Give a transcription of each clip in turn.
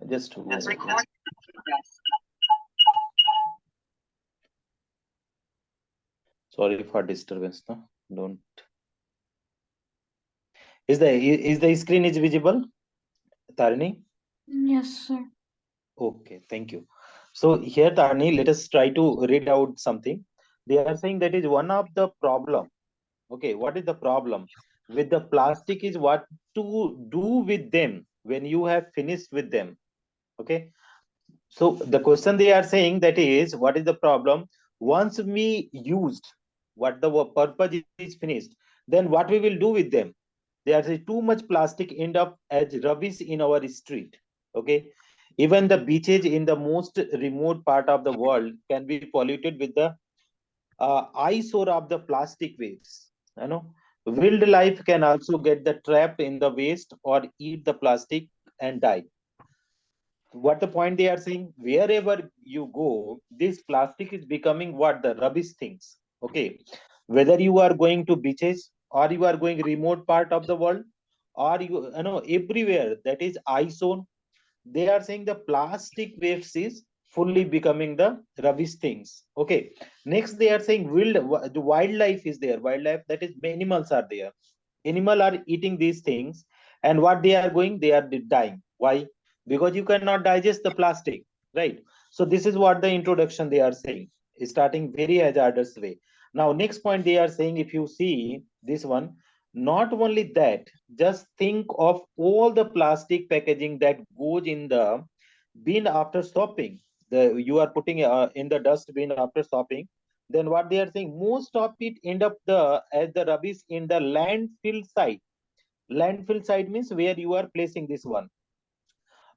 Just a moment. Sorry for disturbance. No, don't. Is the screen is visible, Tarni? Yes, sir. Okay, thank you. So here, Tarni, let us try to read out something. They are saying that is one of the problem. Okay, what is the problem with the plastic is what to do with them when you have finished with them. Okay, so the question they are saying that is what is the problem once we used what the purpose is finished, then what we will do with them. There is too much plastic end up as rubbish in our street. Okay, even the beaches in the most remote part of the world can be polluted with the eyesore of the plastic waste. You know, wildlife can also get the trapped in the waste or eat the plastic and die. What the point they are saying? Wherever you go, this plastic is becoming what the rubbish things. Okay, whether you are going to beaches or you are going remote part of the world or you know everywhere that is eyesore, they are saying the plastic waste is fully becoming the rubbish things. Okay, next they are saying the wildlife is there, wildlife that is animals are there, animal are eating these things, and what they are going, they are dying. Why? Because you cannot digest the plastic, right? So this is what the introduction they are saying, starting very hazardous way. Now next point they are saying, if you see this one, not only that, just think of all the plastic packaging that goes in the bin after shopping. The you are putting in the dustbin after shopping, then what they are saying, most of it end up the as the rubbish in the landfill site. Landfill site means where you are placing this one.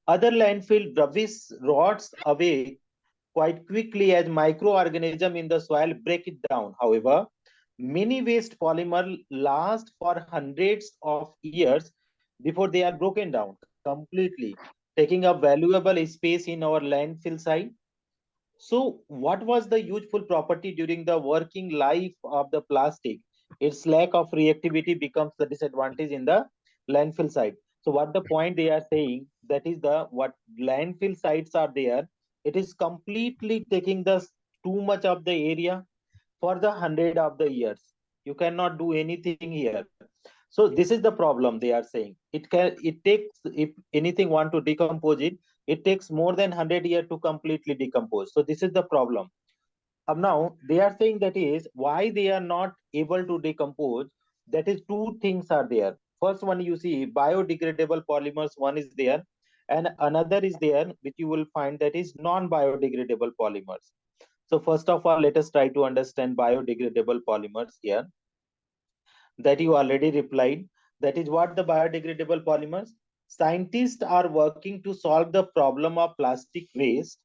Other landfill rubbish rots away quite quickly as microorganisms in the soil break it down. However, many waste polymer last for hundreds of years before they are broken down completely, taking up valuable space in our landfill site. So, what was the useful property during the working life of the plastic? Its lack of reactivity becomes the disadvantage in the landfill site. So, what the point they are saying, that is the what landfill sites are there. It is completely taking the too much of the area for the hundred of the years. You cannot do anything here. So this is the problem they are saying. It takes, if anything want to decompose it, it takes more than 100 years to completely decompose. So this is the problem. Now they are saying that is why they are not able to decompose. That is two things are there. First one, you see biodegradable polymers, one is there, and another is there which you will find that is non-biodegradable polymers. So first of all, let us try to understand biodegradable polymers here, that you already replied. That is what the biodegradable polymers. Scientists are working to solve the problem of plastic waste.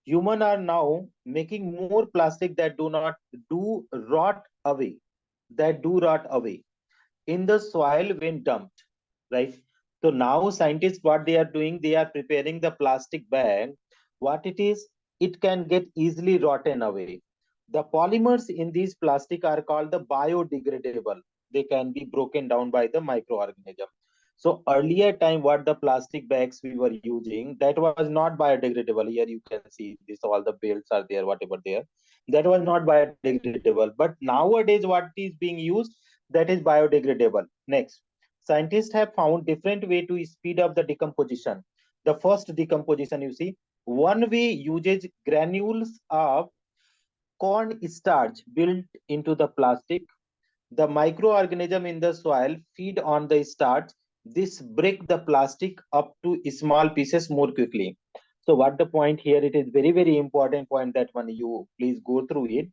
Humans are now making more plastic that do not do rot away, that do rot away in the soil when dumped, right? So now scientists, what they are doing, they are preparing the plastic bag. What it is, it can get easily rotten away. The polymers in these plastic are called the biodegradable. They can be broken down by the microorganism. So earlier time, what the plastic bags we were using, that was not biodegradable. Here you can see this, all the belts are there, whatever there. That was not biodegradable. But nowadays, what is being used, that is biodegradable. Next, scientists have found different way to speed up the decomposition. The first decomposition, you see, one way uses granules of corn starch built into the plastic. The microorganism in the soil feed on the starch. This break the plastic up to small pieces more quickly. So what the point here, it is very, very important point, that one you please go through it.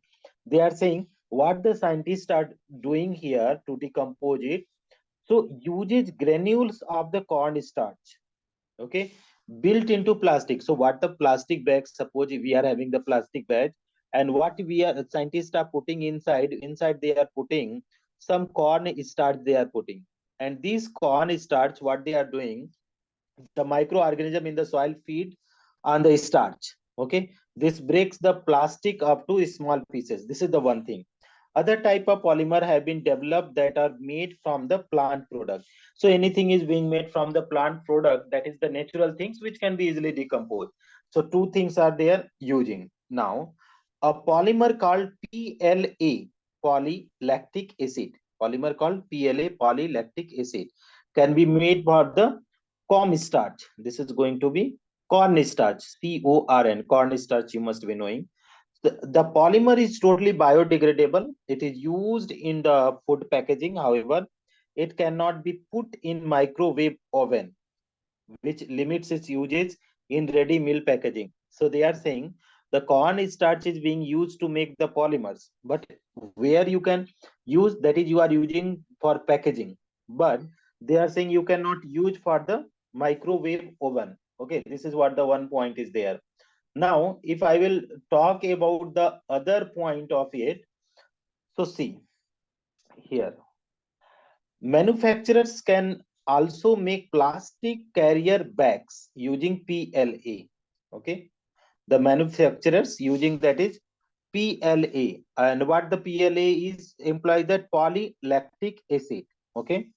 They are saying what the scientists are doing here to decompose it. So uses granules of the corn starch, okay, built into plastic. So what the plastic bags, suppose we are having the plastic bag, and what we are scientists are putting inside they are putting some corn starch they are putting. And these corn starch, what they are doing, the microorganism in the soil feed on the starch. Okay, this breaks the plastic up to small pieces. This is the one thing. Other type of polymer have been developed that are made from the plant product. So anything is being made from the plant product, that is the natural things which can be easily decomposed. So two things are there using. Now, a polymer called PLA, polylactic acid, polymer called PLA, polylactic acid, can be made for the corn starch. This is going to be corn starch, corn starch, you must be knowing. The polymer is totally biodegradable. It is used in the food packaging. However, it cannot be put in microwave oven, which limits its usage in ready meal packaging. So they are saying the corn starch is being used to make the polymers, but where you can use, that is you are using for packaging, but they are saying you cannot use for the microwave oven. Okay, this is what the one point is there. Now, if I will talk about the other point of it, so see here, manufacturers can also make plastic carrier bags using PLA. Okay, the manufacturers using that is PLA, and what the PLA is implies that polylactic acid. Okay,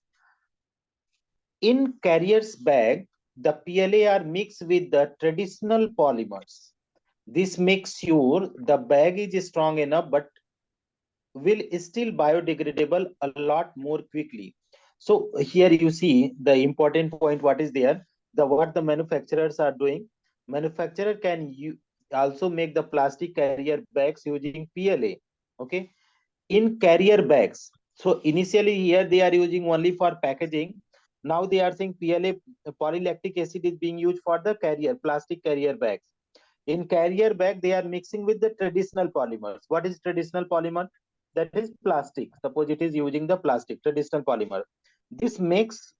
in carriers bag, the PLA are mixed with the traditional polymers. This makes sure the bag is strong enough but will still biodegradable a lot more quickly. So here you see the important point. What is there? The what the manufacturers are doing. Manufacturer can also make the plastic carrier bags using PLA. Okay, in carrier bags. So initially here they are using only for packaging. Now they are saying PLA, polylactic acid, is being used for the carrier plastic carrier bags. In carrier bag, they are mixing with the traditional polymers. What is traditional polymer? That is plastic. Suppose it is using the plastic, traditional polymer. This makes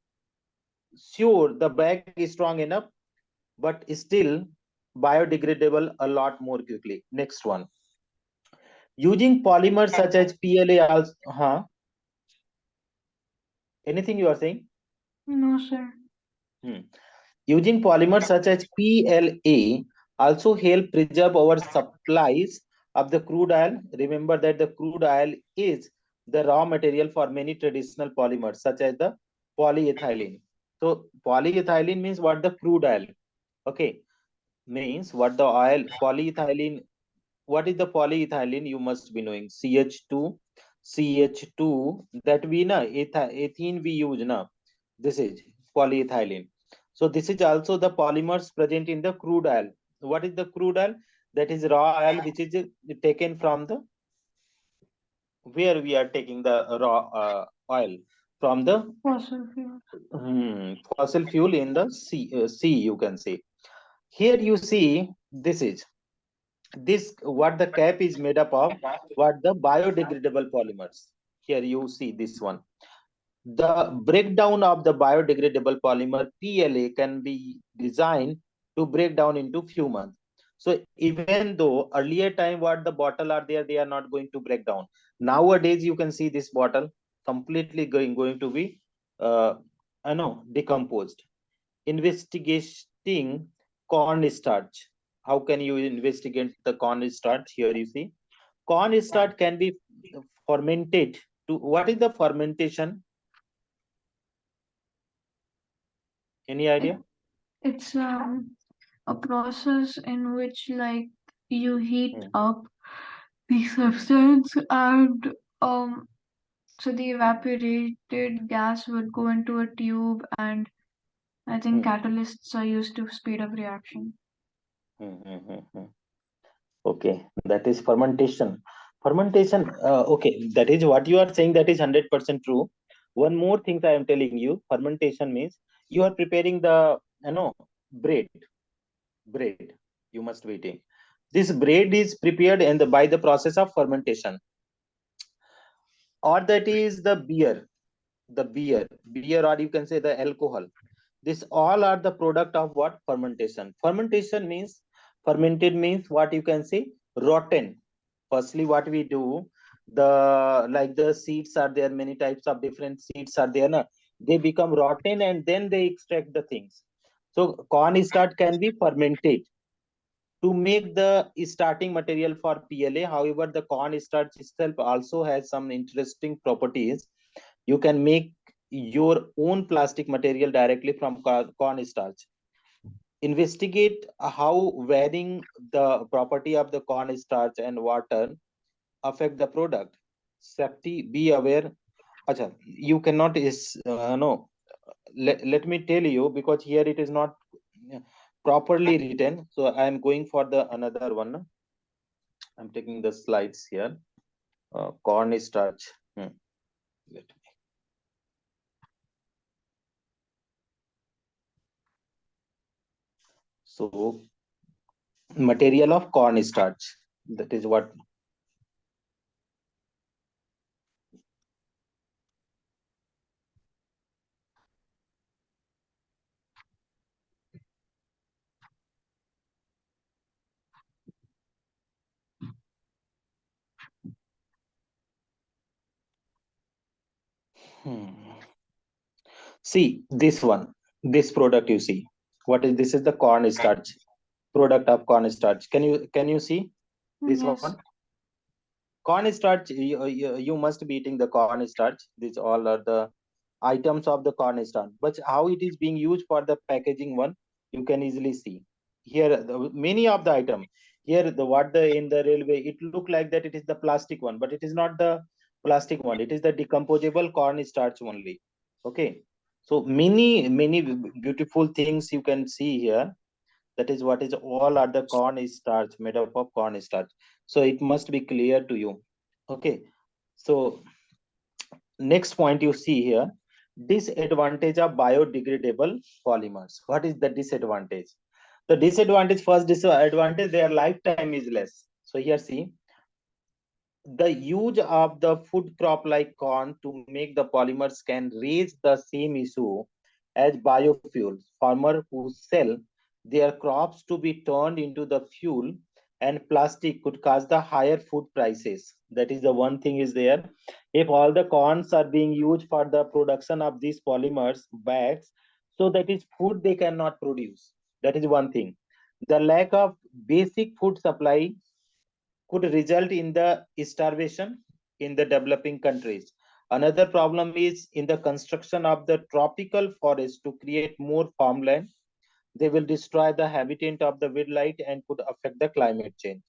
sure the bag is strong enough, but still biodegradable a lot more quickly. Next one. Using polymers such as PLA also, anything you are saying? No, sir. Hmm. Using polymers such as PLA also help preserve our supplies of the crude oil. Remember that the crude oil is the raw material for many traditional polymers such as the polyethylene. So polyethylene means what? The crude oil. Okay, means what the oil polyethylene. What is the polyethylene? You must be knowing CH2, CH2, that we na ethene we use na. This is polyethylene. So this is also the polymers present in the crude oil. What is the crude oil? That is raw oil which is taken from the, where we are taking the raw oil from the Fossil fuel. fossil fuel in the sea, you can say. Here you see this is this what the cap is made up of, what the biodegradable polymers. Here you see this one. The breakdown of the biodegradable polymer PLA can be designed to break down into few months. So even though earlier time what the bottle are there, they are not going to break down. Nowadays you can see this bottle completely going to be I know decomposed. Investigating cornstarch. How can you investigate the cornstarch? Here you see cornstarch can be fermented to, what is the fermentation? Any It, idea? it's a process in which like you heat Hmm. up the substance and so the evaporated gas would go into a tube and I think Hmm. catalysts are used to speed up reaction. Hmm. Okay, that is fermentation. Fermentation. Okay, that is what you are saying. That is 100% true. One more thing I am telling you. Fermentation means you are preparing the bread. Bread. You must be eating. This bread is prepared and by the process of fermentation, or that is the beer, or you can say the alcohol. This all are the product of what? Fermentation. Fermentation means, fermented means what, you can say rotten. Firstly what we do, the like the seeds are there, many types of different seeds are there na? They become rotten and then they extract the things. So corn starch can be fermented. to make the starting material for PLA. However, the cornstarch itself also has some interesting properties. You can make your own plastic material directly from cornstarch. Investigate how varying the property of the cornstarch and water affect the product. Safety, be aware. Acha, you cannot is no. Let me tell you, because here it is not properly written. So I am going for the another one. I'm taking the slides here. Cornstarch. Let me. So material of cornstarch. That is what. Hmm. See this one. This product you see. What is this? Is the cornstarch product of cornstarch. Can you see this Yes. one? Cornstarch. You must be eating the cornstarch. These all are the items of the cornerstone, but how it is being used for the packaging one, you can easily see here many of the item here. The what the in the railway, it look like that it is the plastic one, but it is not the plastic one. It is the decomposable cornstarch only. Okay, so many beautiful things you can see here. That is what is all are the cornstarch, made up of cornstarch. So it must be clear to you. Okay, so next point you see here, disadvantage of biodegradable polymers. What is the disadvantage? The disadvantage, first disadvantage, their lifetime is less. So here see, the use of the food crop like corn to make the polymers can raise the same issue as biofuels. Farmers who sell their crops to be turned into the fuel and plastic could cause the higher food prices. That is the one thing is there. If all the corns are being used for the production of these polymers bags, so that is food they cannot produce. That is one thing. The lack of basic food supply could result in the starvation in the developing countries. Another problem is in the construction of the tropical forest to create more farmland. They will destroy the habitat of the wildlife and could affect the climate change.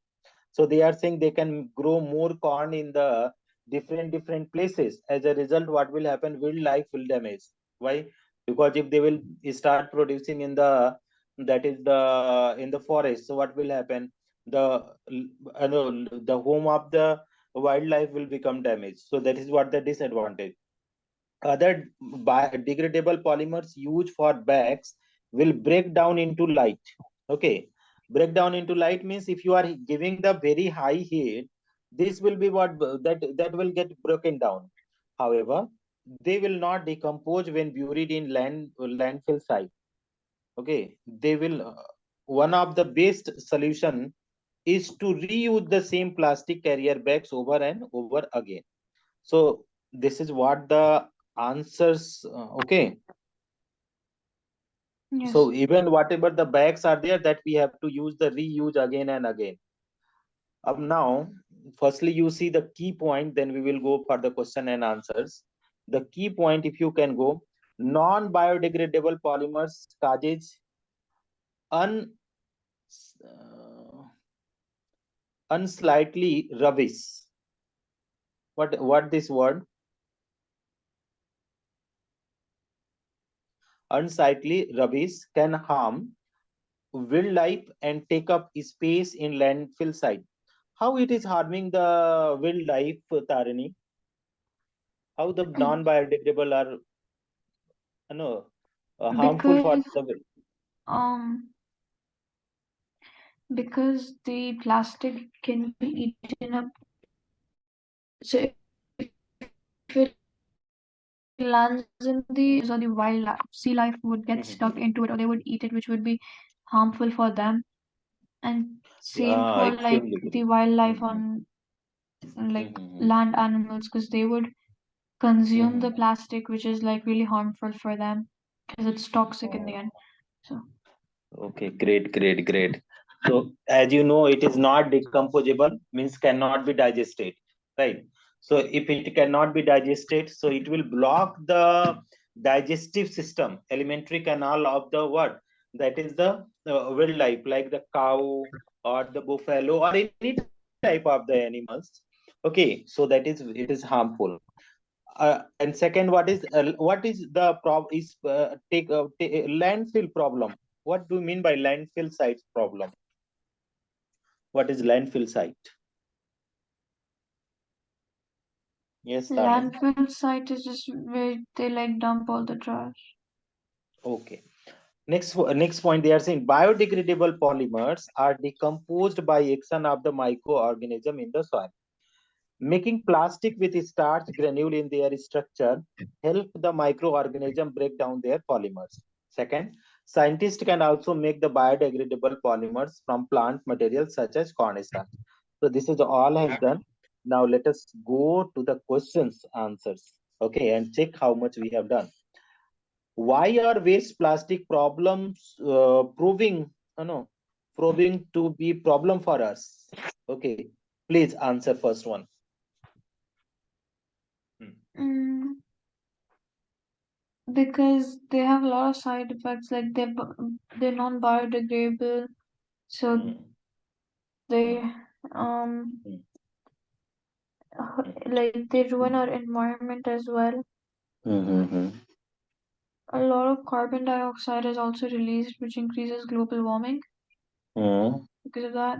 So they are saying they can grow more corn in the different places. As a result, what will happen? Wildlife will damage. Why? Because if they will start producing in the, that is the in the forest, so what will happen? The the home of the wildlife will become damaged. So that is what the disadvantage. Other biodegradable polymers used for bags will break down into light. Okay, break down into light means if you are giving the very high heat, this will be what that will get broken down. However, they will not decompose when buried in landfill site. Okay, they will. One of the best solution is to reuse the same plastic carrier bags over and over again. So this is what the answers. Okay, Yes. so even whatever the bags are there, that we have to use the reuse again and again. Now, firstly you see the key point, then we will go for the question and answers. The key point, if you can go, non biodegradable polymers causes un uh, unslightly rubbish. What this word? Unsightly rubbish can harm wildlife and take up space in landfill site. How it is harming the wildlife, Tarini? How the non-biodegradable are, no, harmful for Because the wild? um because the plastic can be eaten up. So if it lands in the oceans or the wildlife, sea life would get stuck into it, or they would eat it, which would be harmful for them. And same for like the Extremely wildlife good. on Mhm, like mhm, land animals, because they would consume the mhm. plastic, which is like really harmful for them because it's toxic in the Oh, end. So okay, great. So as you know, it is not decomposable, means cannot be digested, right? So if it cannot be digested, so it will block the digestive system, alimentary canal of the what? That is the wildlife, like the cow or the buffalo or any type of the animals. Okay, so that is it is harmful. And second, what is the is landfill problem? What do you mean by landfill sites problem? What is landfill site? Yes, Tarni. Landfill site is just where they like dump all the trash. Okay. Next point, they are saying biodegradable polymers are decomposed by action of the microorganism in the soil. Making plastic with starch granule in their structure help the microorganism break down their polymers. Second, scientists can also make the biodegradable polymers from plant materials such as cornstarch. So this is all has done. Now let us go to the questions answers. Okay, and check how much we have done. Why are waste plastic problems proving to be problem for us? Okay, please answer first one. Hmm. Mm, because they have a lot of side effects, like they're non-biodegradable, so Hmm. they Hmm. um Hmm. like they ruin our environment as well. Hmm. A lot of carbon dioxide is also released, which increases global warming Hmm. because of that.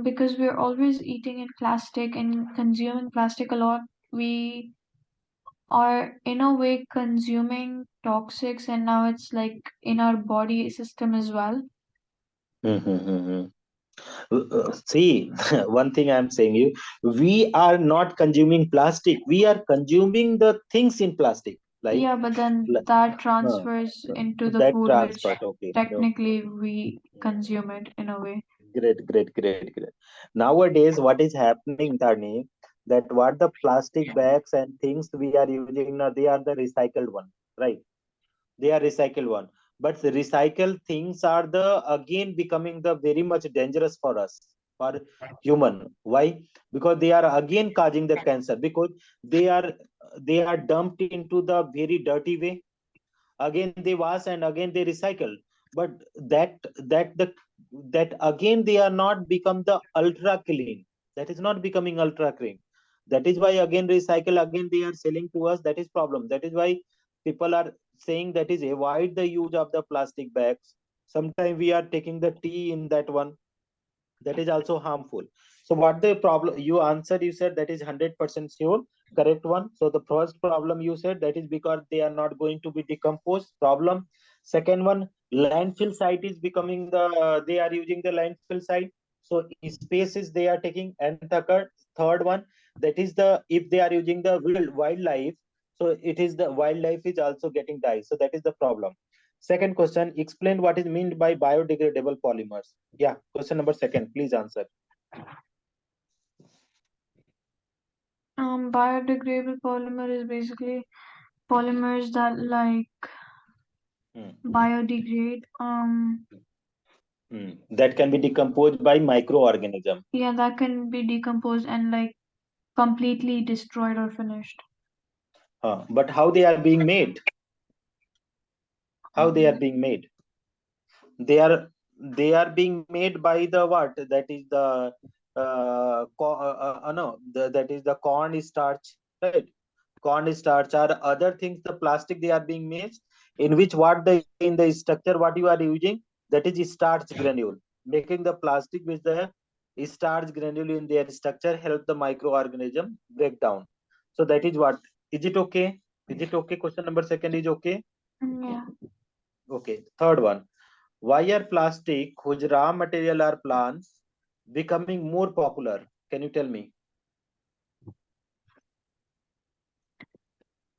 Because we're always eating in plastic and consuming plastic a lot, we are in a way consuming toxics, and now it's like in our body system as well. Hmm. See, one thing I'm saying you, we are not consuming plastic. We are consuming the things in plastic, Yeah, but then like that uh, transfers into the that food, which transport. Okay, okay. technically we consume it in a way. Great, great, great, great. Nowadays, what is happening, Tarni, that what the plastic bags and things we are using now, they are the recycled one, right? They are recycled one. But the recycled things are the again becoming the very much dangerous for us, for human. Why? Because they are again causing the cancer, because they are they are dumped into the very dirty way. Again they wash and again they recycle, but that again they are not become the ultra clean. That is not becoming ultra clean. That is why again recycle, again they are selling to us. That is problem. That is why people are saying that is avoid the use of the plastic bags. Sometimes we are taking the tea in that one, that is also harmful. So what the problem you answered, you said that is 100% sure, correct one. So the first problem you said that is because they are not going to be decomposed problem. Second one, landfill site is becoming the they are using the landfill site, so spaces they are taking. And third one, that is the if they are using the wildlife, so it is the wildlife is also getting died, so that is the problem. Second question, explain what is meant by biodegradable polymers. Yeah, question number second, please answer. Biodegradable polymer is basically polymers that like Hmm. biodegrade. That can be decomposed by microorganism. Yeah, that can be decomposed and like completely destroyed or finished. But how they are being made? How they are Um, being made? They are being made by the what? That is the no, that is the corn starch, right? Corn starch or other things. The plastic they are being made, in which what the in the structure what you are using, that is starch granule. Making the plastic with the starch granule in their structure help the microorganism break down. So that is what. Is it okay? Is it okay? Question number second is okay. yeah. Okay. Third one. Why are plastic whose raw material are plants becoming more popular? Can you tell me?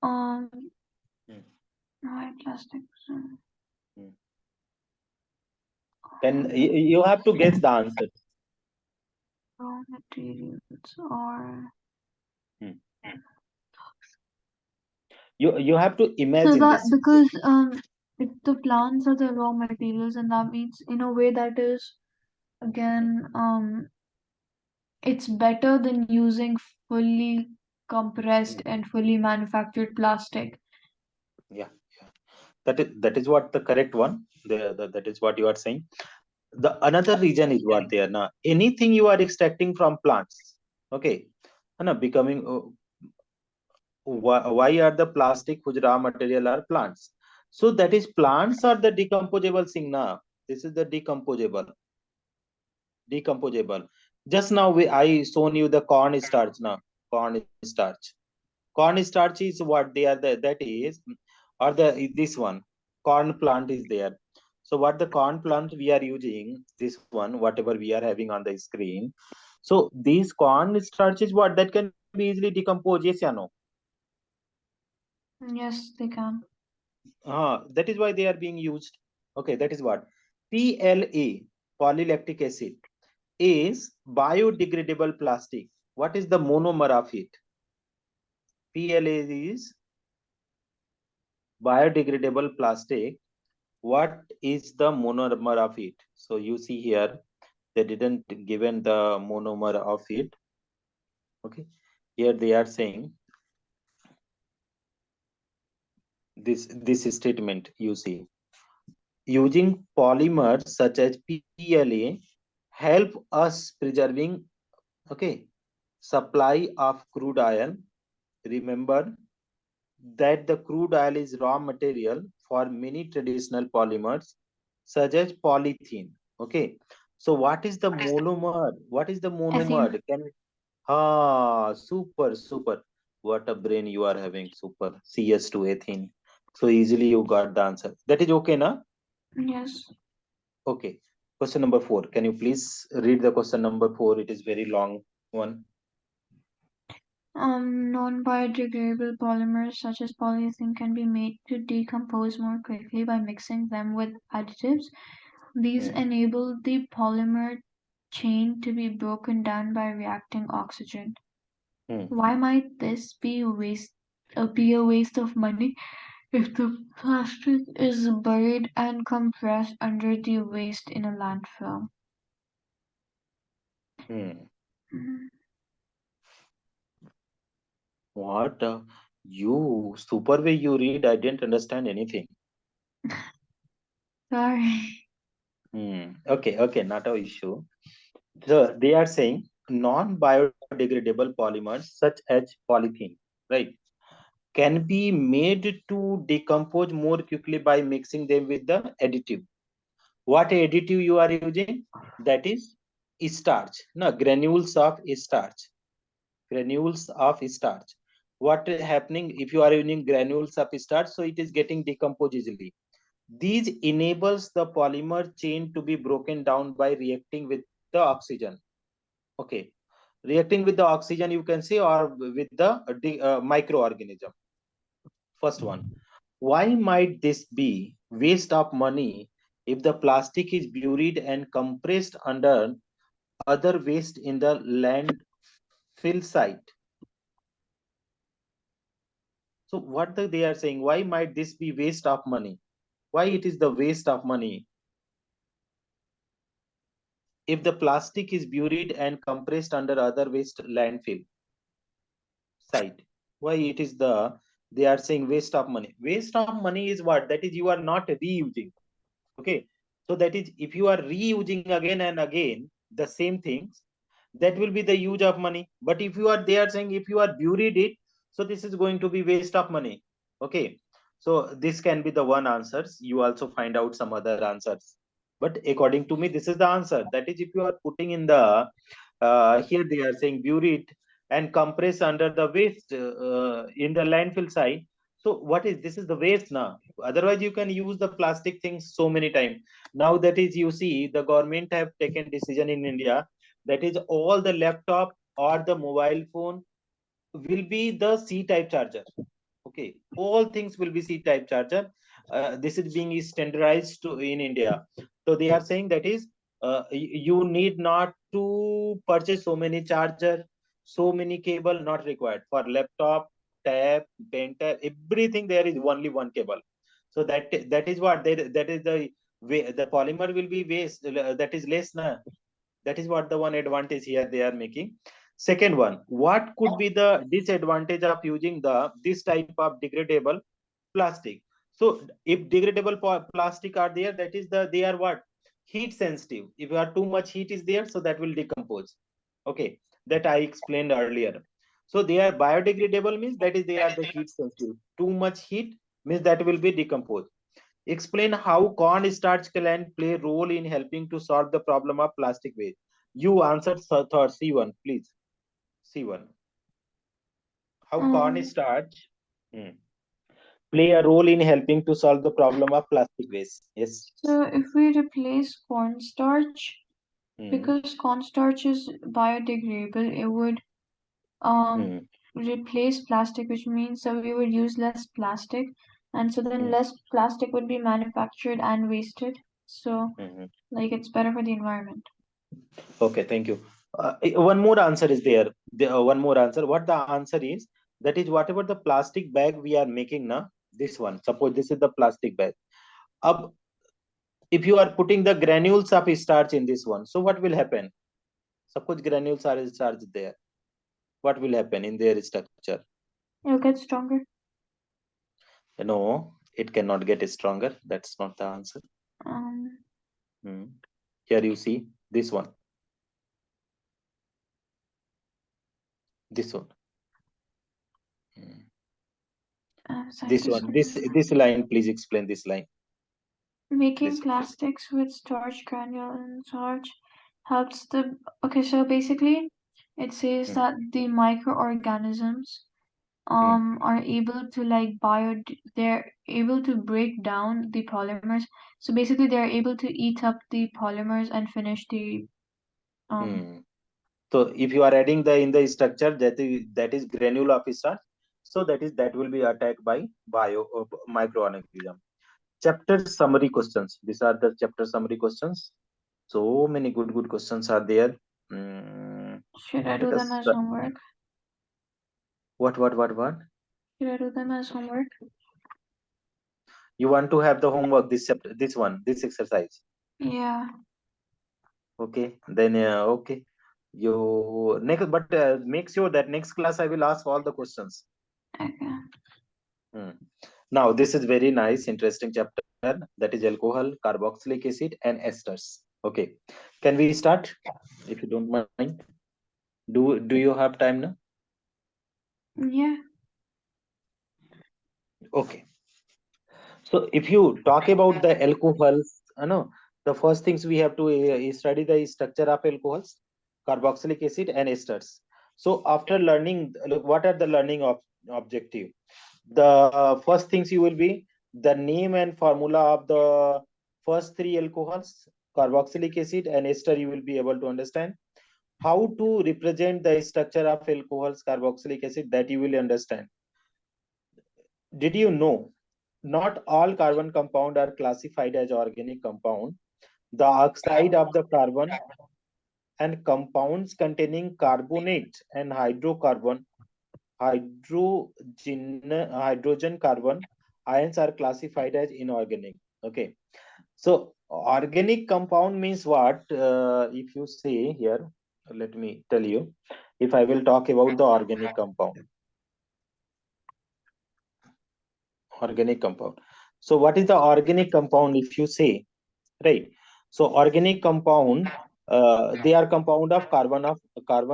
Um, Hmm, White plastics, hmm. Can you have to guess the answer? raw materials, or Hmm. You have to so imagine that this. because if the plants are the raw materials, and that means in a way that is again, it's better than using fully compressed and fully manufactured plastic. Yeah, yeah. That is what the correct one. That is what you are saying. The another reason is what there now. Anything you are extracting from plants, okay, na becoming why are the plastic whose raw material are plants? So that is plants are the decomposable thing now. This is the decomposable. Just now I shown you the corn starch now. Corn starch. Corn starch is what they are that is, or the this one corn plant is there. So what the corn plant we are using, this one whatever we are having on the screen. So these corn starch is what that can be easily decomposed. Yes, yeah, no. Yes, they can. That is why they are being used. Okay, that is what PLA, polylactic acid, is biodegradable plastic. What is the monomer of it? PLA is biodegradable plastic. What is the monomer of it? So you see here they didn't given the monomer of it. Okay, here they are saying this statement. You see, using polymers such as PLA help us preserving, okay, supply of crude oil. Remember that the crude oil is raw material for many traditional polymers such as polythene. Okay, so what is the monomer? What is the monomer? Ethene. Can super. What a brain you are having. Super. CS2 ethene. So easily you got the answer. That is okay, na? Yes. Okay. Question number 4. Can you please read the question number 4? It is very long one. Non-biodegradable polymers such as polyethylene can be made to decompose more quickly by mixing them with additives. These Hmm. enable the polymer chain to be broken down by reacting oxygen. Hmm. Why might this be a waste of money if the plastic is buried and compressed under the waste in a landfill? Hmm. Mm, What? You super way you read. I didn't understand anything. sorry. Okay, not a issue. So they are saying non-biodegradable polymers such as polythene, right, can be made to decompose more quickly by mixing them with the additive. What additive you are using? That is starch. No, granules of starch. Granules of starch. What is happening if you are using granules of starch? So it is getting decomposed easily. These enables the polymer chain to be broken down by reacting with the oxygen. Okay, reacting with the oxygen you can say, or with the microorganism. First one, why might this be waste of money if the plastic is buried and compressed under other waste in the landfill site? So what they are saying, why might this be waste of money? Why it is the waste of money if the plastic is buried and compressed under other waste landfill site? Why it is the they are saying waste of money? Waste of money is what? That is you are not reusing. Okay, so that is if you are reusing again and again the same things, that will be the use of money. But if you are, they are saying if you are buried it, so this is going to be waste of money. Okay, so this can be the one answers. You also find out some other answers, but according to me this is the answer. That is if you are putting in the here they are saying buried and compress under the waste in the landfill site. So what is this? Is the waste now. Otherwise you can use the plastic things so many times. Now that is, you see, the government have taken decision in India, that is all the laptop or the mobile phone will be the C type charger. Okay, all things will be C type charger. This is being standardized to in India. So they are saying that is you need not to purchase so many charger, so many cable not required for laptop, tab, pen tab, everything. There is only one cable. So that is what that is the way the polymer will be waste, that is less na. That is what the one advantage here they are making. Second one, what could be the disadvantage of using this type of degradable plastic? So if degradable plastic are there, that is they are what? Heat sensitive. If you are too much heat is there, so that will decompose. Okay, that I explained earlier. So they are biodegradable means that is they are the heat sensitive. Too much heat means that will be decomposed. Explain how cornstarch can play a role in helping to solve the problem of plastic waste. You answered third C1, please. C1. How Um, cornstarch play a role in helping to solve the problem of plastic waste? Yes. so if we replace cornstarch, Hmm. because cornstarch is biodegradable, it would um Hmm. replace plastic, which means that we would use less plastic, and so then Hmm. less plastic would be manufactured and wasted. So Hmm. like it's better for the environment. Okay, thank you. One more answer is there. One more answer. What the answer is? That is whatever the plastic bag we are making now. This one. Suppose this is the plastic bag. Up, if you are putting the granules of starch in this one, so what will happen? Suppose granules are starch there. What will happen in their structure? It'll get stronger. No, it cannot get stronger. That's not the answer. Um, Hmm. Here you see this one. This one. Hmm. This scientists one. couldn't This line. Please explain this line. making This. plastics with starch granule and starch helps the okay, so basically it says Hmm. that the microorganisms Hmm. are able to like they're able to break down the polymers. So basically they're able to eat up the polymers and finish the um Hmm. So if you are adding the in the structure that is granule of starch, so that will be attacked by microorganism. Chapter summary questions. These are the chapter summary questions. So many good questions are there. should I do Let them us as homework? what Should I do them as homework? you want to have the homework this chapter, this exercise. Yeah. Okay, then okay. You next, but make sure that next class I will ask all the questions. Okay. Hmm. Now, this is very nice, interesting chapter. That is alcohol, carboxylic acid, and esters. Okay, can we start? If you don't mind, do you have time now? Yeah. Okay. So, if you talk about the alcohols, the first things we have to study the structure of alcohols, carboxylic acid, and esters. So, after learning, look, what are the learning objective? The first things you will be the name and formula of the first three alcohols, carboxylic acid and ester, you will be able to understand. How to represent the structure of alcohols, carboxylic acid, that you will understand. Did you know not all carbon compound are classified as organic compound? The oxide of the carbon and compounds containing carbonate and hydrogen carbon ions are classified as inorganic. Okay, so organic compound means what? If you say here, let me tell you. If I will talk about the organic compound. So what is the organic compound? If you say, right? So organic compound, they are compound of carbon,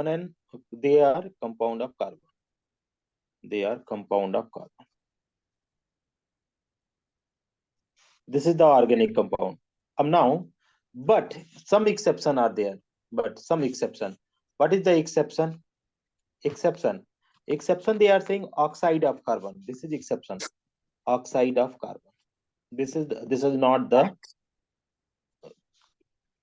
and they are compound of carbon. They are compound of carbon. This is the organic compound. Now, but some exception are there. But some exception. What is the exception? Exception. They are saying oxide of carbon. This is exception. Oxide of carbon. This is not the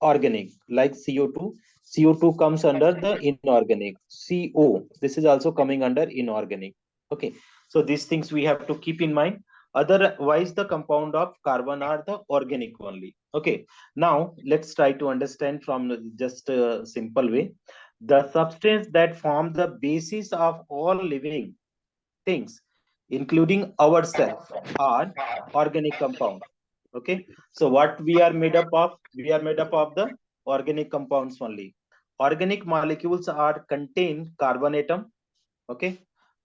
organic like CO2. CO2 comes under the inorganic. CO. This is also coming under inorganic. Okay. So these things we have to keep in mind. Otherwise, the compound of carbon are the organic only. Okay. Now let's try to understand from just a simple way. The substance that form the basis of all living things, including ourselves, are organic compound. Okay. So what we are made up of? We are made up of the organic compounds only. Organic molecules are contain carbon atom. Okay,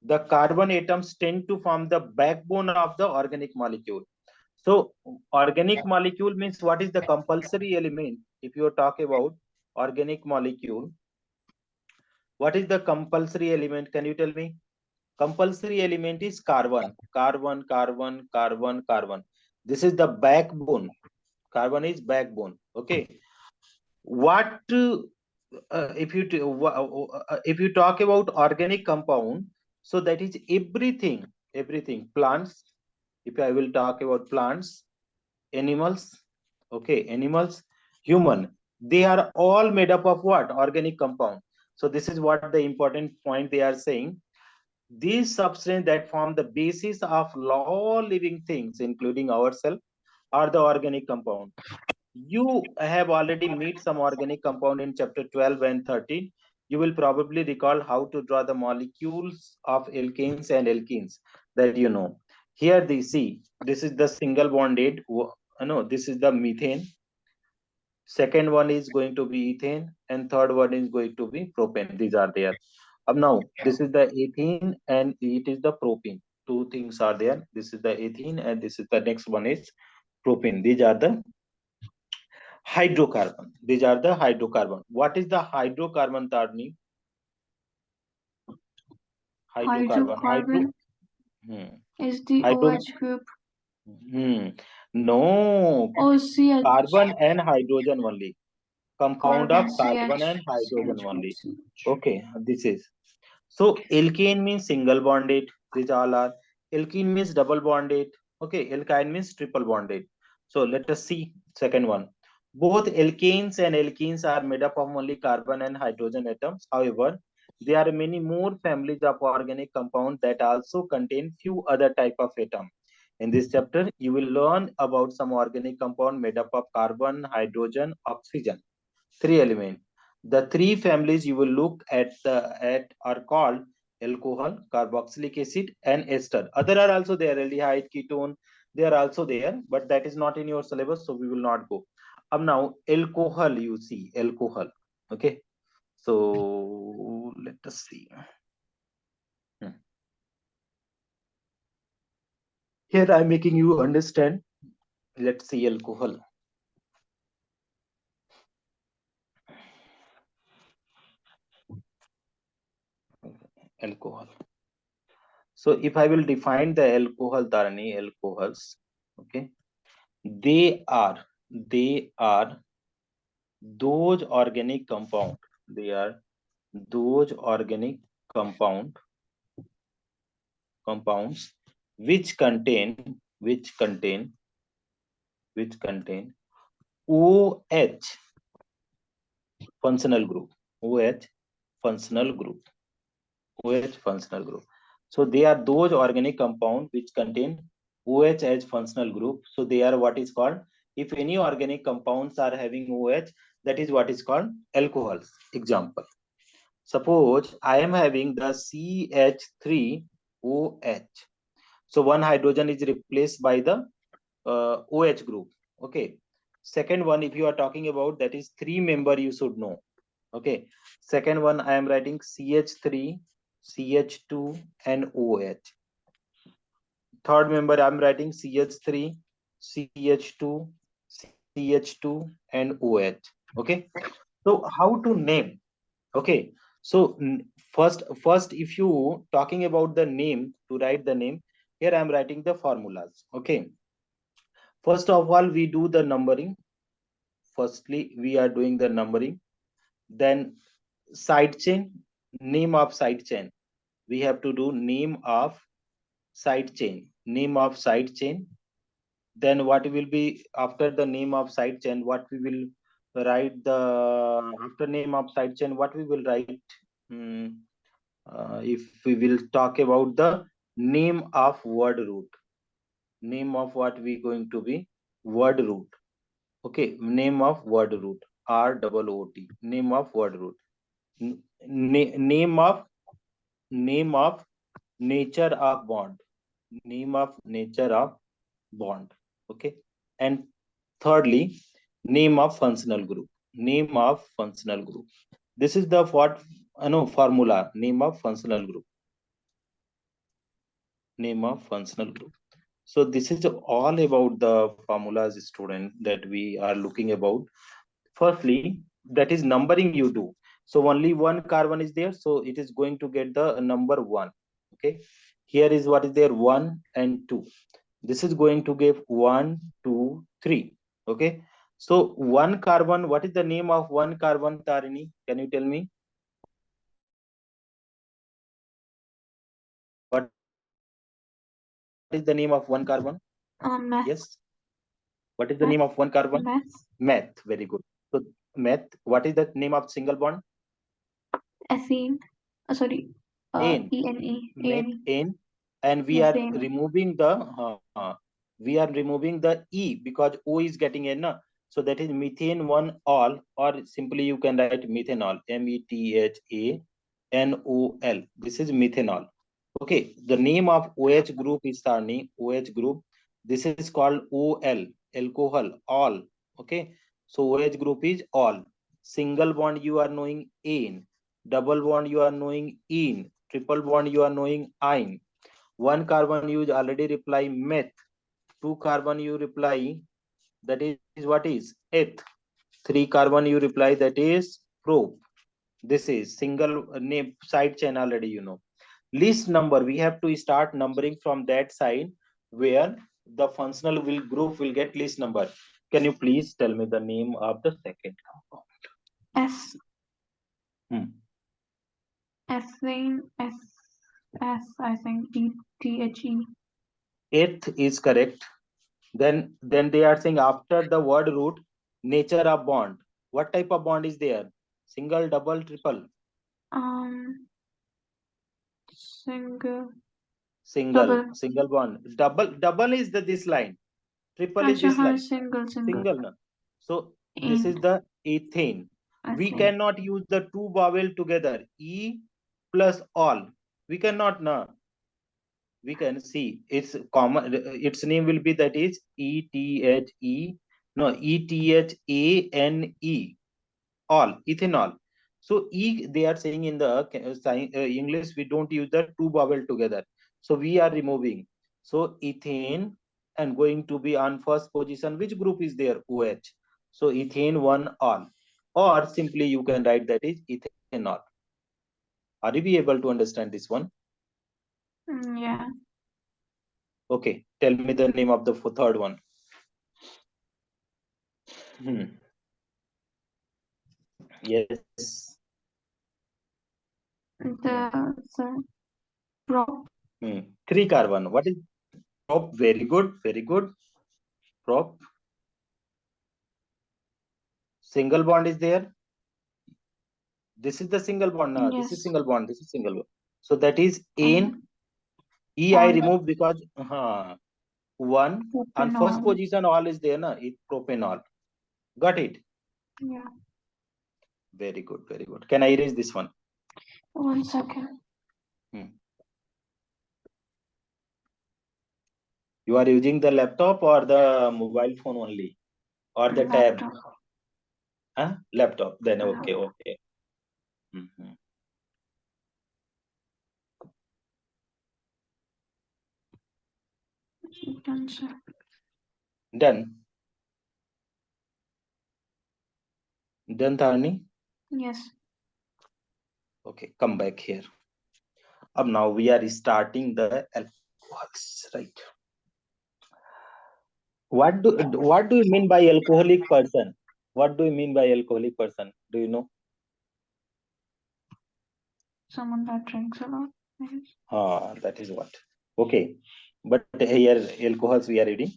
the carbon atoms tend to form the backbone of the organic molecule. So organic molecule means what is the compulsory element? If you talk about organic molecule, what is the compulsory element? Can you tell me? Compulsory element is carbon, carbon, carbon, carbon, carbon. This is the backbone. Carbon is backbone. Okay. What if you talk about organic compound, so that is everything, everything. Plants. If I will talk about plants, animals, okay, animals, human, they are all made up of what? Organic compound. So this is what the important point they are saying. These substances that form the basis of all living things, including ourselves, are the organic compound. You have already met some organic compound in chapter 12 and 13. You will probably recall how to draw the molecules of alkanes and alkenes that you know. Here they see, this is the single bonded, no, this is the methane. Second one is going to be ethane, and third one is going to be propane. These are there. Now, this is the ethene and it is the propane. Two things are there. This is the ethene and this is the next one is propane. These are the hydrocarbon. These are the hydrocarbon. What is the hydrocarbon, Tarni? Hydrocarbon. Hydro. Hydrocarbon Hmm. is the Hydro. OH group. Hmm. No. Oh, CH. Carbon and hydrogen only. Compound of Carbon, carbon CH, and hydrogen CH group, only. CH. Okay. This is. So alkane means single bonded. These all are. Alkene means double bonded. Okay. Alkyne means triple bonded. So let us see second one. Both alkanes and alkenes are made up of only carbon and hydrogen atoms. However, there are many more families of organic compounds that also contain few other type of atom. In this chapter, you will learn about some organic compound made up of carbon, hydrogen, oxygen. Three elements. The three families you will look at are called alcohol, carboxylic acid, and ester. Other are also there, aldehyde, ketone. They are also there, but that is not in your syllabus, so we will not go. Now alcohol, you see alcohol. Okay, so let us see. Hmm. Here I'm making you understand. Let's see alcohol. Alcohol. So if I will define the alcohol, Tarani, alcohols, okay, they are those organic compound. They are those organic compound compounds which contain OH functional group. OH functional group. OH functional group. So they are those organic compound which contain OH as functional group. So they are what is called, if any organic compounds are having OH, that is what is called alcohols. Example. Suppose I am having the CH3OH. So one hydrogen is replaced by the OH group. Okay. Second one, if you are talking about, that is three member, you should know. Okay. Second one, I am writing CH3, CH2, and OH. Third member, I am writing CH3, CH2, CH2, and OH. Okay. So how to name? Okay. So first, if you talking about the name, to write the name, here I am writing the formulas. Okay. First of all, we do the numbering. Firstly, we are doing the numbering. Then side chain, name of side chain. We have to do name of side chain. Name of side chain. Then what will be after the name of side chain? What we will write the after name of side chain? What we will write? Hmm, if we will talk about the name of word root. Name of what we going to be? Word root. Okay, name of word root. ROOT. Name of word root. Name of nature of bond. Name of nature of bond. Okay. And thirdly, name of functional group. Name of functional group. This is the what formula. Name of functional group. Name of functional group. So this is all about the formulas, student, that we are looking about. Firstly, that is numbering you do. So only one carbon is there, so it is going to get the number 1. Okay, here is what is there, 1 and 2. This is going to give 1 2 3. Okay, so one carbon, what is the name of one carbon, Tarini? Can you tell me what is the name of one carbon? Yes, Math. what is the name of Math. one carbon? Math. Meth. Very good. So meth, what is the name of single bond? Ethene. Sorry. Ane. ENE. ANE. Methane. And we Yes, are ANE. removing the E because O is getting N. So that is methane one all, or simply you can write methanol. methanol. This is methanol. Okay, the name of OH group is Tarni. OH group. This is called OL, alcohol, all. Okay, so OH group is all. Single bond you are knowing in. Double bond you are knowing in. Triple bond you are knowing ein. One carbon you already reply meth. Two carbon you reply, that is what is eth. Three carbon you reply, that is prop. This is single name side chain already List number, we have to start numbering from that side where the functional will group will get list number. Can you please tell me the name of the second compound? S. Hmm. Ethane. I think ETHE. Eighth is correct. Then they are saying after the word root, nature of bond. What type of bond is there? Single, double, triple? Single. Single. Double. Single bond. Double is this line. Triple is this line. Single. Single. No? So this is Ane. the ethane. We Ethane. cannot use the two vowel together. E plus all. We cannot now. We can see its common. Its name will be, that is ETHE. No, ETHANE. All, ethanol. So E, they are saying in the English, we don't use the two vowel together. So we are removing. So ethane, and going to be on first position. Which group is there? OH. So ethane one all. Or simply you can write that is ethanol. Are you be able to understand this one? Yeah. Okay. Tell me the name of the third one. Yes. The prop. Three carbon. What is prop? Very good. Very good. Prop. Single bond is there. This is the single bond now. This is Yes. single bond. This is single bond. So that is And in. E I all. remove because one on first Propanol. position all is there na. It's propanol. Got it? Yeah. Very good. Very good. Can I erase this one? 1 second. You are using the laptop or the mobile phone only, or the tab? Laptop. Laptop. Then okay. Okay. Done, sir. Done. Done, Tarni? Yes. Okay. Come back here. Now we are starting the alcohols, right? What do you mean by alcoholic person? What do you mean by alcoholic person? Do you know? Someone that drinks a lot. That is what. Okay, but here alcohols we are reading.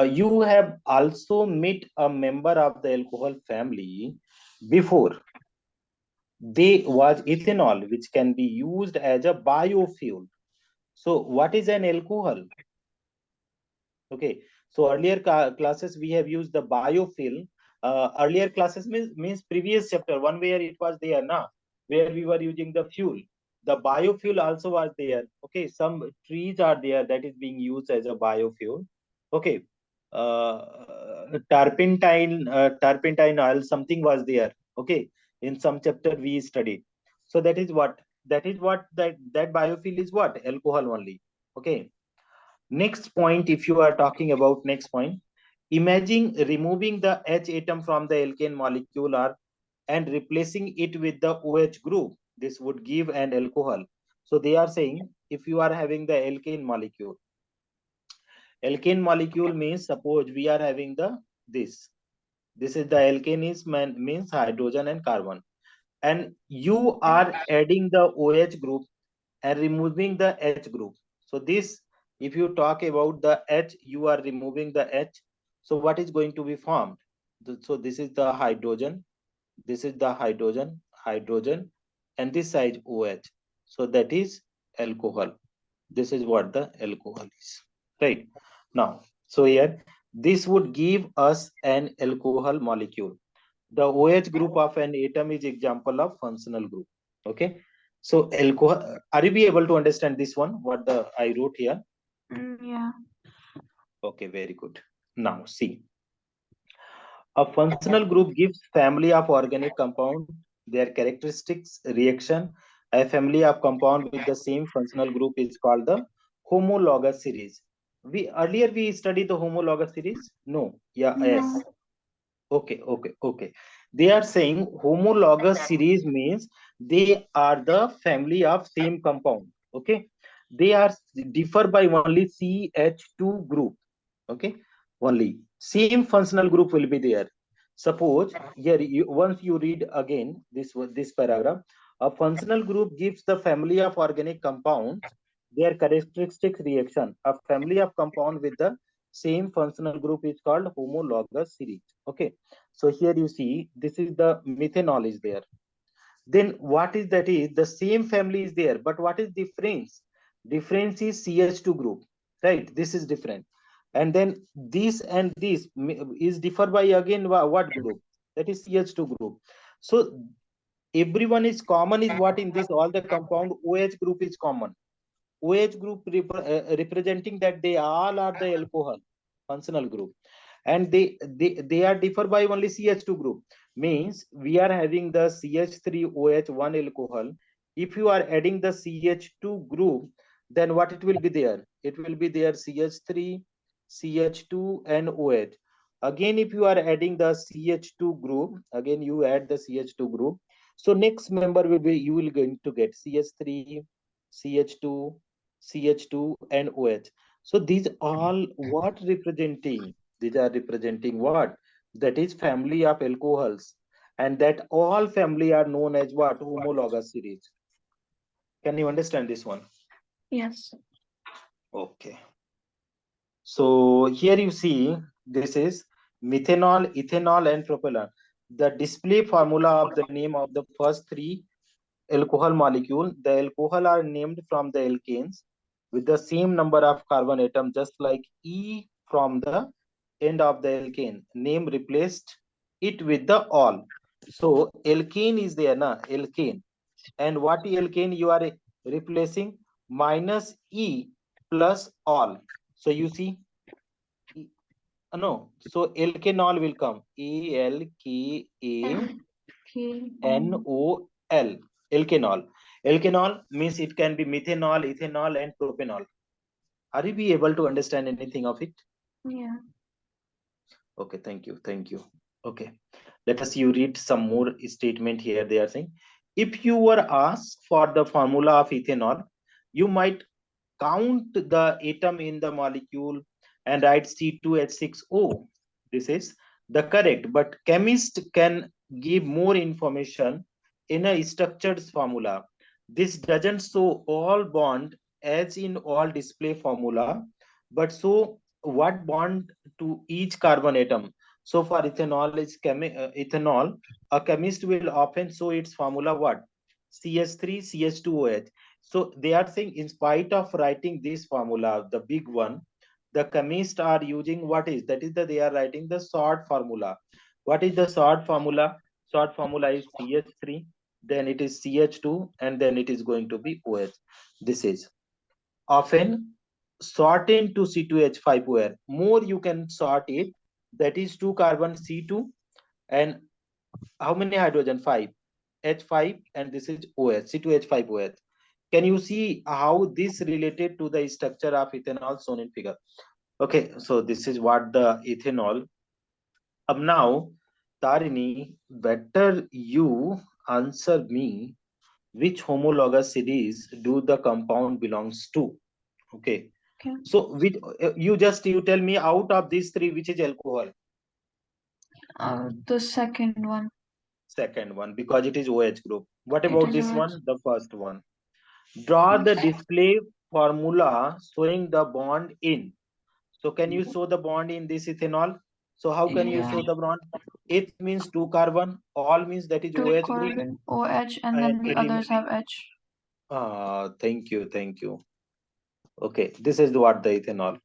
You have also met a member of the alcohol family before. They was ethanol, which can be used as a biofuel. So, what is an alcohol? Okay, so earlier classes we have used the biofuel. Earlier classes means previous chapter one where it was there now, where we were using the fuel. The biofuel also was there. Okay, some trees are there that is being used as a biofuel. Okay, turpentine oil, something was there. Okay, in some chapter we studied. So that is what, that biofuel is what, alcohol only. Okay. Next point, if you are talking about next point, imagine removing the H atom from the alkane molecule or and replacing it with the OH group. This would give an alcohol. So they are saying, if you are having the alkane molecule means, suppose we are having the this. This is the alkane is means hydrogen and carbon, and you are adding the OH group and removing the H group. So this, if you talk about the H, you are removing the H. So what is going to be formed? So this is the hydrogen, this is the hydrogen, and this side OH. So that is alcohol. This is what the alcohol is, right? Now, so here, this would give us an alcohol molecule. The OH group of an atom is example of functional group. Okay. So alcohol, are you be able to understand this one, what the I wrote here? Yeah. Okay, very good. Now see, a functional group gives family of organic compound, their characteristics, reaction. A family of compound with the same functional group is called the homologous series. We earlier we studied the homologous series. No, yeah, yes. No. Okay. They are saying homologous series means they are the family of same compound. Okay. They are differ by only CH2 group. Okay. Only same functional group will be there. Suppose here, once you read again this paragraph, a functional group gives the family of organic compounds their characteristic reaction. A family of compound with the same functional group is called homologous series. Okay. So here you see, this is the methanol is there. Then what is that is the same family is there, but what is difference? Difference is CH2 group, right? This is different. And then this and this is differ by again what group? That is CH2 group. So everyone is common is what in this all the compound OH group is common. OH group representing that they all are the alcohol functional group, and they are differ by only CH2 group. Means we are having the CH3OH1 alcohol. If you are adding the CH2 group, then what it will be there? It will be there CH3, CH2, and OH. Again, if you are adding the CH2 group, again you add the CH2 group. So next member will be, you will going to get CH3, CH2, CH2, and OH. So these all what representing? These are representing what? That is family of alcohols. And that all family are known as what? Homologous series. Can you understand this one? Yes. Okay. So here you see, this is methanol, ethanol, and propellant. The display formula of the name of the first three alcohol molecule. The alcohol are named from the alkanes with the same number of carbon atom, just like E from the end of the alkane. Name replaced it with the all. So alkane is there, na? Alkane. And what alkane you are replacing? Minus E plus all. So you see, no. So alkanol will come. ALKANOL. Okay. Alkanol. Alkanol means it can be methanol, ethanol, and propanol. Are you be able to understand anything of it? Yeah. Okay, thank you. Thank you. Okay. Let us you read some more statement here. They are saying, if you were asked for the formula of ethanol, you might count the atom in the molecule and write C2H6O. This is the correct, but chemist can give more information in a structured formula. This doesn't show all bond as in all display formula, but so what bond to each carbon atom. So for ethanol is ethanol, a chemist will often show its formula what? CH3, CH2OH. So they are saying, in spite of writing this formula, the big one, the chemists are using what is that is that they are writing the short formula. What is the short formula? Short formula is CH3, then it is CH2, and then it is going to be OH. This is often shorten to C2H5 where more you can sort it, that is 2 carbon C2 and how many hydrogen? 5 H5 and this is OH, C2H5OH. Can you see how this related to the structure of ethanol shown in figure? Okay, so this is what the ethanol. Now, Tarini, better you answer me which homologous series do the compound belongs to? Okay. Okay. So with you tell me out of these three which is alcohol? The second one. Second one because it is OH group. What It about is this OH. one? The first one. Draw the display formula showing the bond in. So can you show the bond in this ethanol? So how can you show the bond? It means 2 carbon, all means that is 2 OH group. carbon, OH, and And then the others have H. thank you, thank you. Okay, this is what the ethanol.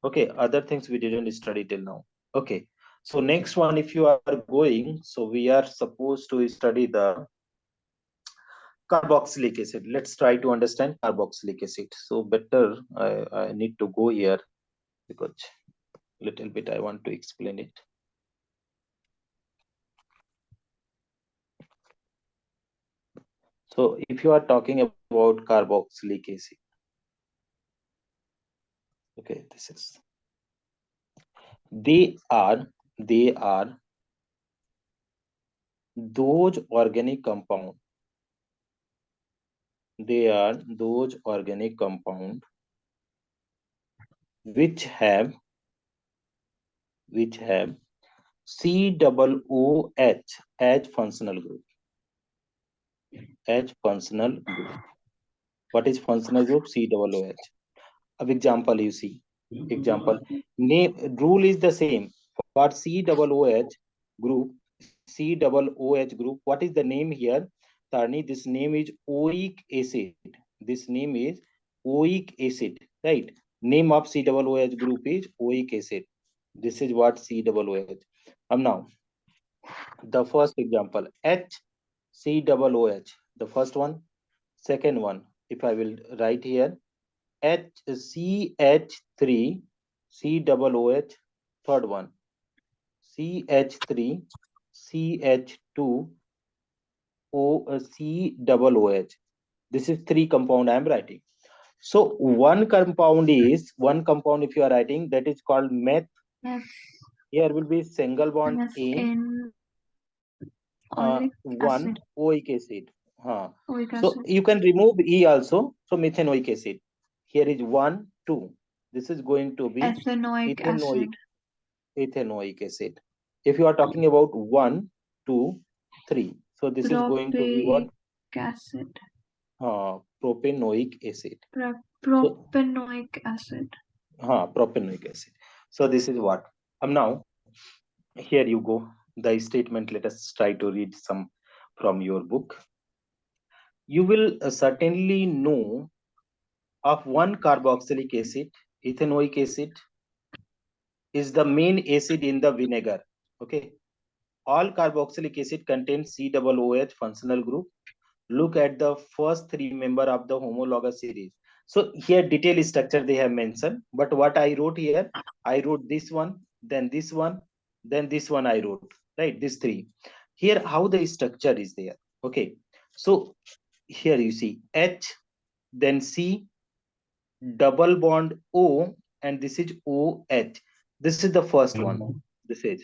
Okay, other things we didn't study till now. Okay, so next one, if you are going, so we are supposed to study the carboxylic acid. Let's try to understand carboxylic acid. So better I need to go here because little bit I want to explain it. So if you are talking about carboxylic acid, okay, this is they are those organic compound. They are those organic compound which have COOH as functional group. As functional group. What is functional group? COOH. Of example, you see. Example. Name rule is the same for COOH group. COOH group. What is the name here? Tarni, this name is oic acid. This name is oic acid, right? Name of COOH group is oic acid. This is what COOH. Now, the first example, HCOOH, the first one. Second one, if I will write here, HCH3 COOH. Third one, CH3 CH2 COOH. This is three compound I am writing. So one compound, if you are writing, that is called meth. Here will be single bond in one oic acid. So you can remove E also. So methanoic acid. Here is 1, 2. This is going to be ethanoic acid. If you are talking about 1, 2, 3. So this is going to be what? Acid. Propanoic acid. Propanoic acid. Propanoic acid. So this is what. Now, here you go. The statement, let us try to read some from your book. You will certainly know of one carboxylic acid, ethanoic acid, is the main acid in the vinegar. Okay. All carboxylic acid contains COOH functional group. Look at the first three members of the homologous series. So here detailed structure they have mentioned, but what I wrote here, I wrote this one, then this one, then this one I wrote, right? These three. Here how the structure is there. Okay. So here you see H, then C, double bond O, and this is OH. This is the first one. This is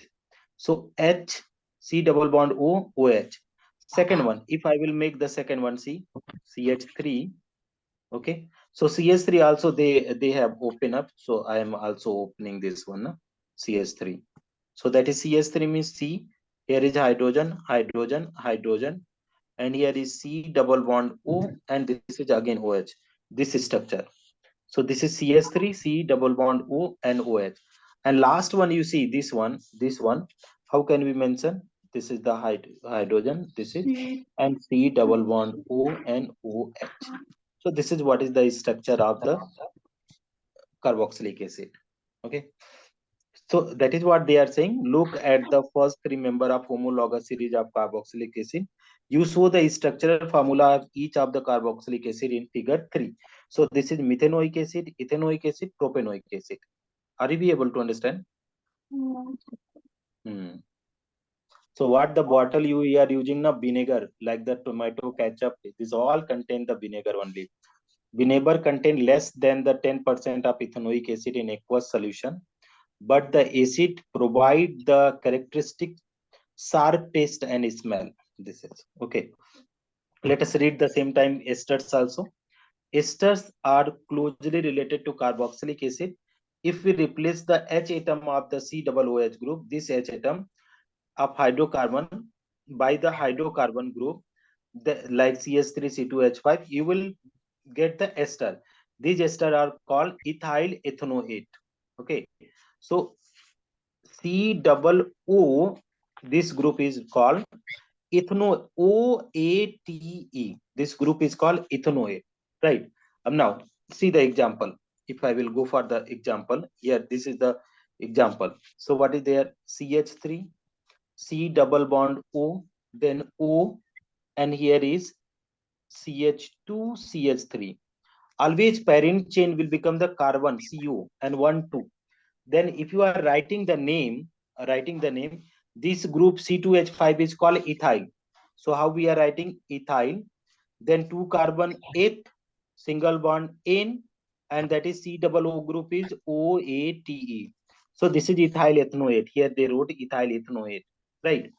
so H, C double bond O, OH. Second one, if I will make the second one, see CH3. Okay, so CH3 also they have open up. So I am also opening this one, CH3. So that is CH3 means C. Here is hydrogen, hydrogen, hydrogen, and here is C double bond O, and this is again OH. This is structure. So this is CS3, C double bond O and OH. And last one, you see this one, how can we mention? This is the hydrogen, this is, and C double bond O and OH. So this is what is the structure of the carboxylic acid. Okay. So that is what they are saying. Look at the first three members of homologous series of carboxylic acid. You show the structural formula of each of the carboxylic acid in figure 3. So this is methanoic acid, ethanoic acid, propanoic acid. Are you be able to understand? So what the bottle you are using now, vinegar, like the tomato ketchup, this all contain the vinegar only. Vinegar contain less than the 10% of ethanoic acid in aqueous solution, but the acid provide the characteristic sharp taste and smell. This is okay. Let us read the same time esters also. Esters are closely related to carboxylic acid. If we replace the H atom of the COOH group, this H atom of hydrocarbon by the hydrocarbon group, like CH3C2H5, you will get the ester. These ester are called ethyl ethanoate. Okay, so COO, this group is called OATE. This group is called ethanoate, right? Now see the example. If I will go for the example here, this is the example. So what is there? CH3, C double bond O, then O, and here is CH2, CH3. Always parent chain will become the carbon CO and 1, 2. Then if you are writing the name, this group C2H5 is called ethyl. So how we are writing ethyl? Then 2 carbon 8, single bond N, and that is COO group is OATE. So this is ethyl ethanoate. Here they wrote ethyl ethanoate, right?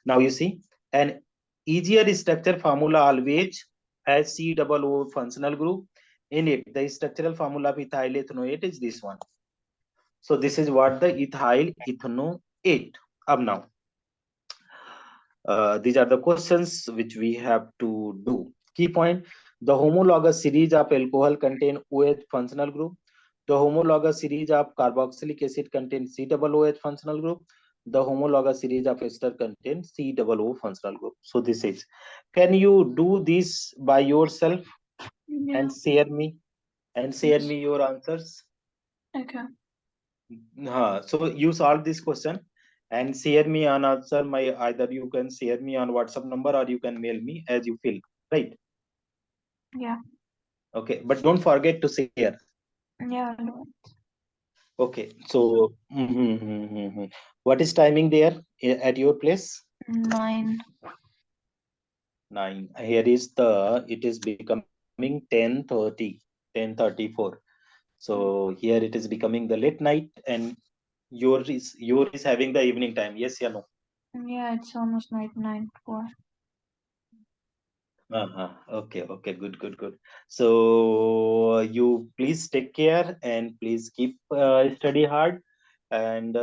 Now you see, an easier structure formula always has COO functional group. In it, the structural formula of ethyl ethanoate is this one. So this is what the ethyl ethanoate. Up now, these are the questions which we have to do. Key point: the homologous series of alcohol contain OH functional group. The homologous series of carboxylic acid contains COOH functional group. The homologous series of ester contains COO functional group. So this is. Can you do this by yourself and share me your answers? Okay. So you solve this question and share me an answer. Either you can share me on WhatsApp number or you can mail me as you feel, right? Yeah. Okay, but don't forget to share. Yeah. Okay, so what is timing there at your place? 9. 9. Here is it is becoming 10:30, 10:34. So here it is becoming the late night, and your is having the evening time. Yes, yeah, no. Yeah, it's almost night 9:04. Okay, good. So you please take care and please keep study hard. And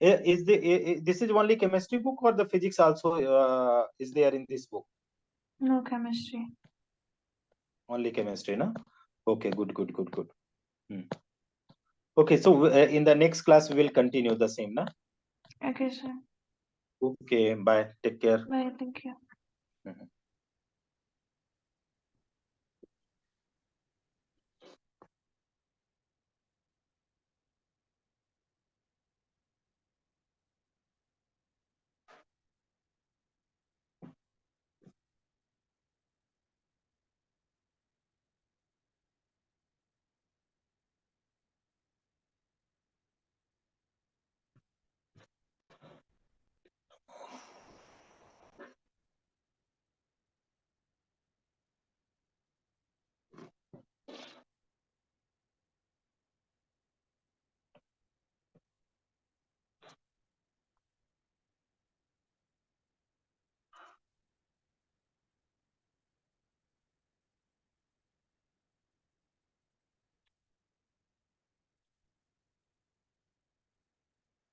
this is only chemistry book or the physics also is there in this book? No chemistry. Only chemistry, no? Okay, good. Hmm. Okay, so in the next class we will continue the same, na? Okay, sir. Okay, bye. Take care. Bye. Thank you.